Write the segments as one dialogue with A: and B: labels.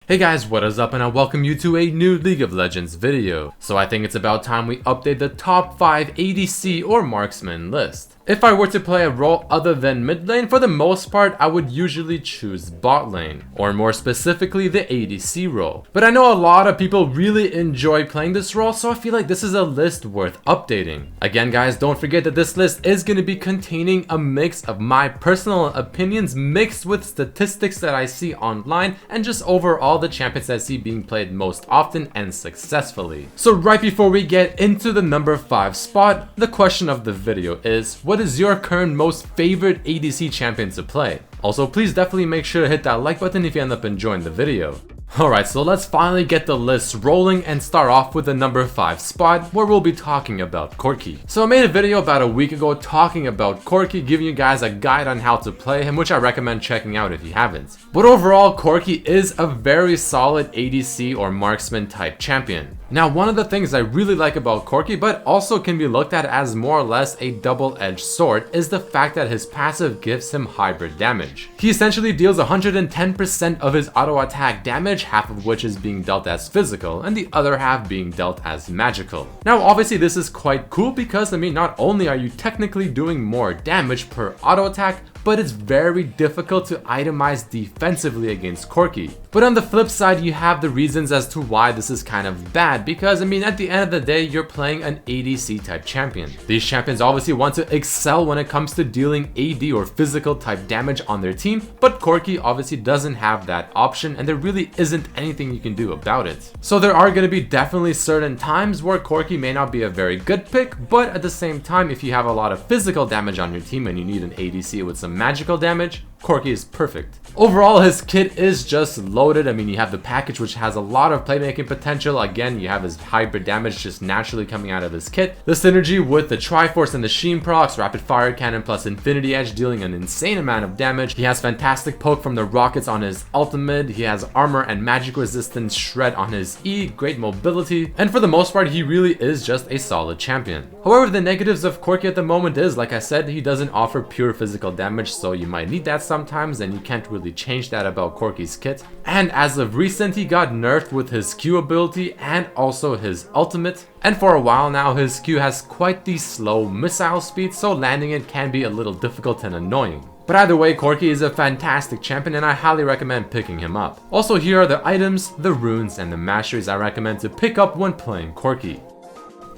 A: Hey guys, what is up, and I welcome you to a new League of Legends video. So I think it's about time we update the top 5 ADC or marksman list. If I were to play a role other than mid lane, for the most part, I would usually choose bot lane, or more specifically the ADC role. But I know a lot of people really enjoy playing this role, so I feel like this is a list worth updating. Again guys, don't forget that this list is going to be containing a mix of my personal opinions mixed with statistics that I see online and just overall the champions I see being played most often and successfully. So right before we get into the number 5 spot, the question of the video is, what is your current most favorite ADC champion to play? Also, please definitely make sure to hit that like button if you end up enjoying the video. Alright, so let's finally get the list rolling and start off with the number 5 spot where we'll be talking about Corki. So I made a video about a week ago talking about Corki, giving you guys a guide on how to play him, which I recommend checking out if you haven't. But overall, Corki is a very solid ADC or marksman type champion. Now, one of the things I really like about Corki, but also can be looked at as more or less a double-edged sword, is the fact that his passive gives him hybrid damage. He essentially deals 110% of his auto attack damage, half of which is being dealt as physical and the other half being dealt as magical. Now obviously this is quite cool because not only are you technically doing more damage per auto attack, but it's very difficult to itemize defensively against Corki. But on the flip side, you have the reasons as to why this is kind of bad, because at the end of the day, you're playing an ADC type champion. These champions obviously want to excel when it comes to dealing AD or physical type damage on their team, but Corki obviously doesn't have that option and there really isn't anything you can do about it. So there are going to be definitely certain times where Corki may not be a very good pick, but at the same time, if you have a lot of physical damage on your team and you need an ADC with some magical damage, Corki is perfect. Overall, his kit is just loaded. You have the package which has a lot of playmaking potential. Again, you have his hybrid damage just naturally coming out of his kit. The synergy with the Triforce and the Sheen procs, rapid fire cannon plus infinity edge dealing an insane amount of damage. He has fantastic poke from the rockets on his ultimate. He has armor and magic resistance shred on his E, great mobility. And for the most part, he really is just a solid champion. However, the negatives of Corki at the moment is, like I said, he doesn't offer pure physical damage, so you might need that sometimes, and you can't really change that about Corki's kit. And as of recent, he got nerfed with his Q ability and also his ultimate. And for a while now, his Q has quite the slow missile speed, so landing it can be a little difficult and annoying. But either way, Corki is a fantastic champion and I highly recommend picking him up. Also, here are the items, the runes, and the masteries I recommend to pick up when playing Corki.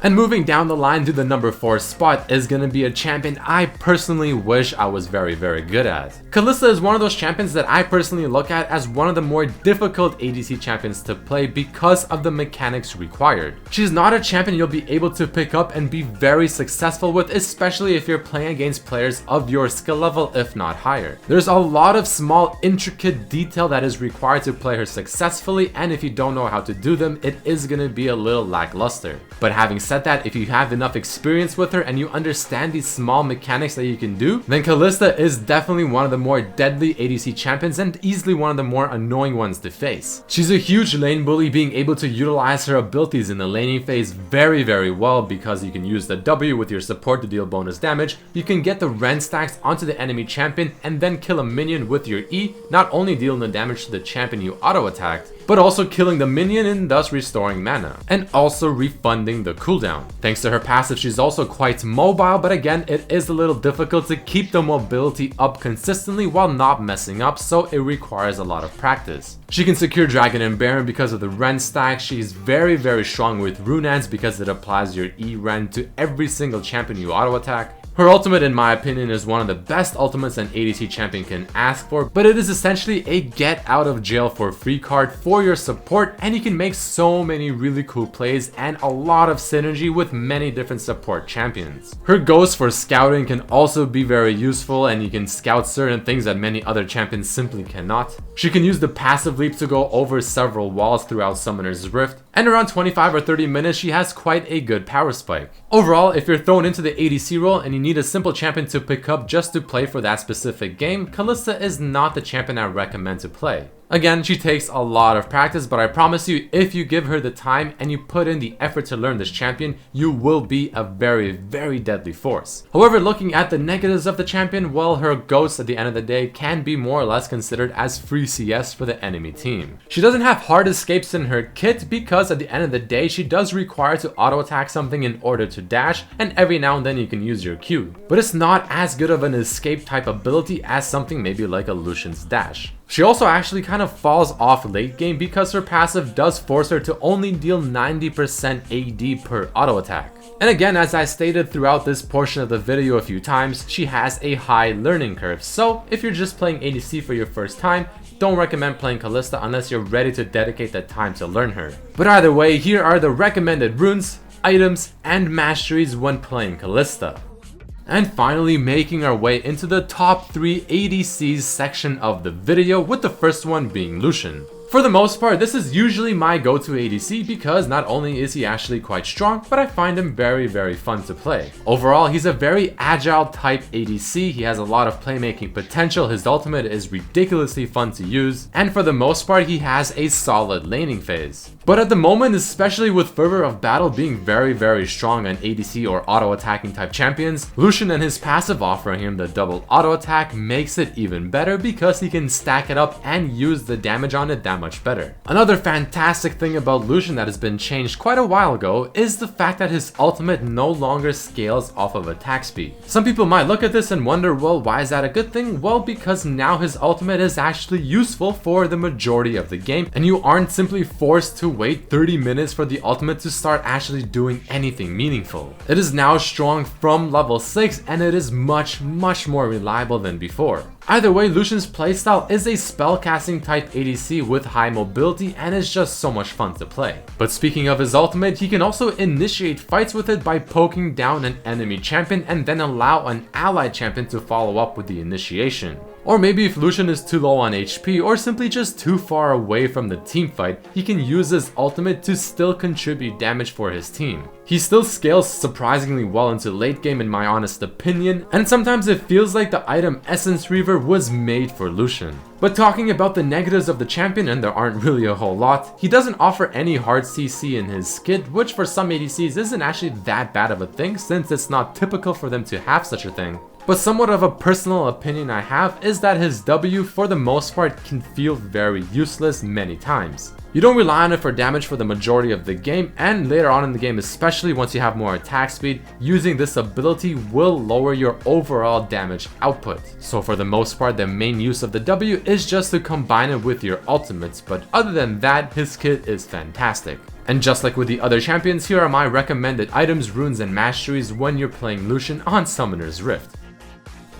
A: And moving down the line to the number 4 spot is gonna be a champion I personally wish I was very good at. Kalista is one of those champions that I personally look at as one of the more difficult ADC champions to play because of the mechanics required. She's not a champion you'll be able to pick up and be very successful with, especially if you're playing against players of your skill level, if not higher. There's a lot of small intricate detail that is required to play her successfully, and if you don't know how to do them, it is gonna be a little lackluster. But having said that, if you have enough experience with her and you understand these small mechanics that you can do, then Kalista is definitely one of the more deadly ADC champions and easily one of the more annoying ones to face. She's a huge lane bully, being able to utilize her abilities in the laning phase very well, because you can use the W with your support to deal bonus damage, you can get the Ren stacks onto the enemy champion and then kill a minion with your E, not only dealing the damage to the champion you auto attacked, but also killing the minion and thus restoring mana, and also refunding the cooldown. Thanks to her passive, she's also quite mobile, but again, it is a little difficult to keep the mobility up consistently while not messing up, so it requires a lot of practice. She can secure Dragon and Baron because of the Ren stack. She's very strong with Runeans because it applies your E-Ren to every single champion you auto attack. Her ultimate, in my opinion, is one of the best ultimates an ADC champion can ask for, but it is essentially a get out of jail for free card for your support, and you can make so many really cool plays and a lot of synergy with many different support champions. Her ghost for scouting can also be very useful, and you can scout certain things that many other champions simply cannot. She can use the passive leap to go over several walls throughout Summoner's Rift, and around 25 or 30 minutes she has quite a good power spike. Overall, if you're thrown into the ADC role and you need a simple champion to pick up just to play for that specific game, Kalista is not the champion I recommend to play. Again, she takes a lot of practice, but I promise you, if you give her the time and you put in the effort to learn this champion, you will be a very, very deadly force. However, looking at the negatives of the champion, well, her ghost at the end of the day can be more or less considered as free CS for the enemy team. She doesn't have hard escapes in her kit because at the end of the day, she does require to auto attack something in order to dash, and every now and then you can use your Q. But it's not as good of an escape type ability as something maybe like a Lucian's dash. She also actually kind of falls off late game because her passive does force her to only deal 90% AD per auto attack. And again, as I stated throughout this portion of the video a few times, she has a high learning curve. So if you're just playing ADC for your first time, don't recommend playing Kalista unless you're ready to dedicate the time to learn her. But either way, here are the recommended runes, items, and masteries when playing Kalista. And finally, making our way into the top 3 ADCs section of the video, with the first one being Lucian. For the most part, this is usually my go-to ADC because not only is he actually quite strong, but I find him very, very fun to play. Overall, he's a very agile type ADC, he has a lot of playmaking potential, his ultimate is ridiculously fun to use, and for the most part, he has a solid laning phase. But at the moment, especially with Fervor of Battle being very, very strong on ADC or auto-attacking type champions, Lucian and his passive offering him the double auto attack makes it even better because he can stack it up and use the damage on it that much better. Another fantastic thing about Lucian that has been changed quite a while ago is the fact that his ultimate no longer scales off of attack speed. Some people might look at this and wonder, well, why is that a good thing? Well, because now his ultimate is actually useful for the majority of the game, and you aren't simply forced to wait 30 minutes for the ultimate to start actually doing anything meaningful. It is now strong from level 6 and it is much more reliable than before. Either way, Lucian's playstyle is a spellcasting type ADC with high mobility and is just so much fun to play. But speaking of his ultimate, he can also initiate fights with it by poking down an enemy champion and then allow an allied champion to follow up with the initiation. Or maybe if Lucian is too low on HP or simply just too far away from the team fight, he can use his ultimate to still contribute damage for his team. He still scales surprisingly well into late game in my honest opinion, and sometimes it feels like the item Essence Reaver was made for Lucian. But talking about the negatives of the champion, and there aren't really a whole lot, he doesn't offer any hard CC in his kit, which for some ADCs isn't actually that bad of a thing since it's not typical for them to have such a thing. But somewhat of a personal opinion I have is that his W for the most part can feel very useless many times. You don't rely on it for damage for the majority of the game, and later on in the game, especially once you have more attack speed, using this ability will lower your overall damage output. So for the most part, the main use of the W is just to combine it with your ultimates, but other than that, his kit is fantastic. And just like with the other champions, here are my recommended items, runes, and masteries when you're playing Lucian on Summoner's Rift.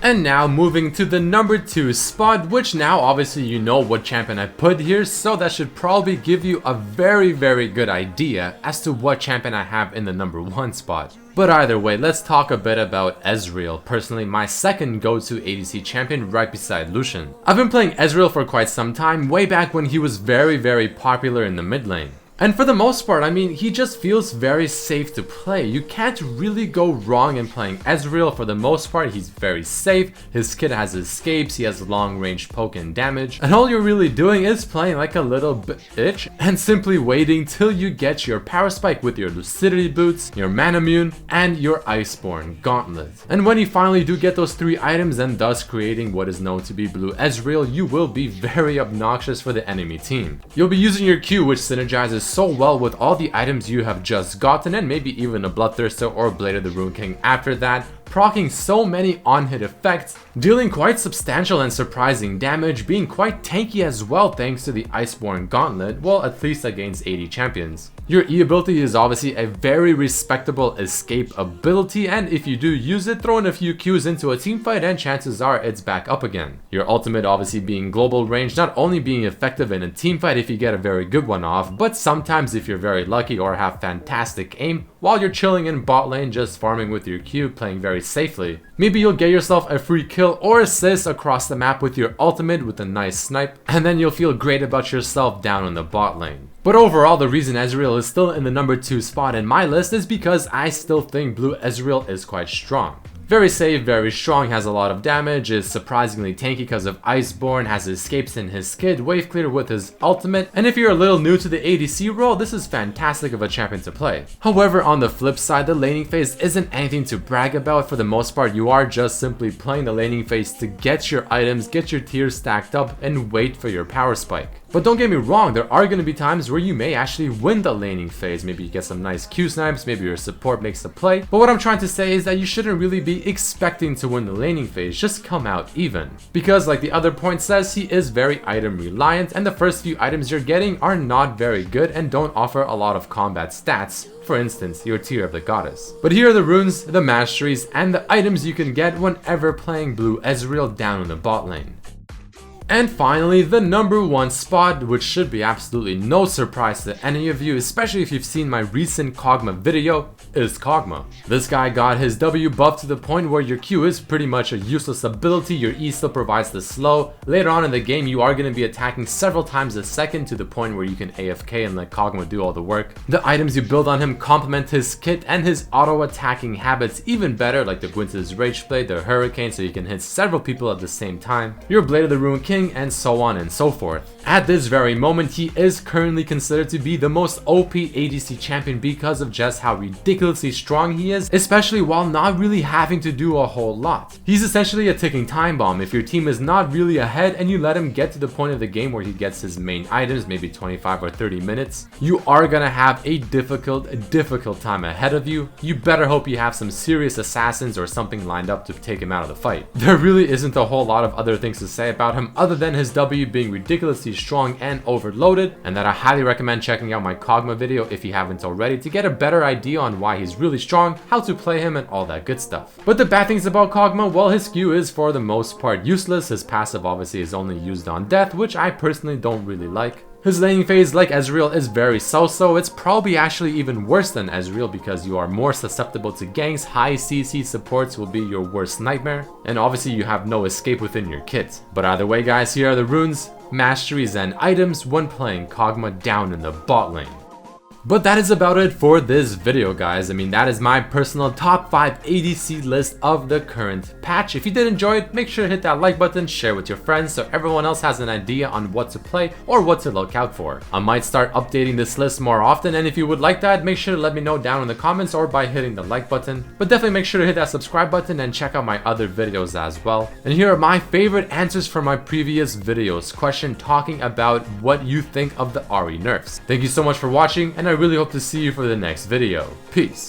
A: And now moving to the number 2 spot, which now obviously you know what champion I put here, so that should probably give you a very good idea as to what champion I have in the number 1 spot. But either way, let's talk a bit about Ezreal, personally my second go-to ADC champion right beside Lucian. I've been playing Ezreal for quite some time, way back when he was very popular in the mid lane. And for the most part, I mean, he just feels very safe to play. You can't really go wrong in playing Ezreal. For the most part, he's very safe. His kit has escapes, he has long range poke and damage. And all you're really doing is playing like a little bitch and simply waiting till you get your power spike with your Lucidity Boots, your Manamune, and your Iceborne Gauntlet. And when you finally do get those 3 items and thus creating what is known to be Blue Ezreal, you will be very obnoxious for the enemy team. You'll be using your Q, which synergizes so well with all the items you have just gotten, and maybe even a Bloodthirster or Blade of the Rune King after that, proccing so many on-hit effects, dealing quite substantial and surprising damage, being quite tanky as well thanks to the Iceborne Gauntlet, well, at least against 80 champions. Your E ability is obviously a very respectable escape ability, and if you do use it, throw in a few Qs into a team fight and chances are it's back up again. Your ultimate obviously being global range, not only being effective in a team fight if you get a very good one off, but sometimes if you're very lucky or have fantastic aim, while you're chilling in bot lane just farming with your Q, playing very safely. Maybe you'll get yourself a free kill or assist across the map with your ultimate with a nice snipe, and then you'll feel great about yourself down in the bot lane. But overall, the reason Ezreal is still in the number 2 spot in my list is because I still think blue Ezreal is quite strong. Very safe, very strong, has a lot of damage, is surprisingly tanky because of Iceborne, has escapes in his skid, wave clear with his ultimate, and if you're a little new to the ADC role, this is fantastic of a champion to play. However, on the flip side, the laning phase isn't anything to brag about. For the most part, you are just simply playing the laning phase to get your items, get your tiers stacked up, and wait for your power spike. But don't get me wrong, there are going to be times where you may actually win the laning phase. Maybe you get some nice Q snipes, maybe your support makes a play. But what I'm trying to say is that you shouldn't really be expecting to win the laning phase, just come out even. Because like the other point says, he is very item reliant, and the first few items you're getting are not very good and don't offer a lot of combat stats. For instance, your tier of the goddess. But here are the runes, the masteries, and the items you can get whenever playing blue Ezreal down in the bot lane. And finally, the number 1 spot, which should be absolutely no surprise to any of you, especially if you've seen my recent Kog'Maw video, is Kog'Maw. This guy got his W buff to the point where your Q is pretty much a useless ability, your E still provides the slow. Later on in the game, you are going to be attacking several times a second to the point where you can AFK and let Kog'Maw do all the work. The items you build on him complement his kit and his auto-attacking habits even better, like the Gwyn's Rage Blade, the Hurricane, so you can hit several people at the same time, your Blade of the Ruined King, and so on and so forth. At this very moment, he is currently considered to be the most OP ADC champion because of just how ridiculously strong he is, especially while not really having to do a whole lot. He's essentially a ticking time bomb. If your team is not really ahead and you let him get to the point of the game where he gets his main items, maybe 25 or 30 minutes, you are gonna have a difficult time ahead of you. You better hope you have some serious assassins or something lined up to take him out of the fight. There really isn't a whole lot of other things to say about him other than his W being ridiculously strong and overloaded, and that I highly recommend checking out my Kog'Maw video if you haven't already to get a better idea on why he's really strong, how to play him, and all that good stuff. But the bad things about Kog'Maw, well, his Q is for the most part useless. His passive obviously is only used on death, which I personally don't really like. His laning phase, like Ezreal, is very so-so. It's probably actually even worse than Ezreal because you are more susceptible to ganks. High CC supports will be your worst nightmare, and obviously you have no escape within your kit. But either way guys, here are the runes, masteries, and items when playing Kog'Maw down in the bot lane. But that is about it for this video, guys. I mean, that is my personal top 5 ADC list of the current patch. If you did enjoy it, make sure to hit that like button, share with your friends so everyone else has an idea on what to play or what to look out for. I might start updating this list more often, and if you would like that, make sure to let me know down in the comments or by hitting the like button. But definitely make sure to hit that subscribe button and check out my other videos as well. And here are my favorite answers from my previous videos. Question talking about what you think of the Ahri nerfs. Thank you so much for watching, and I really hope to see you for the next video. Peace.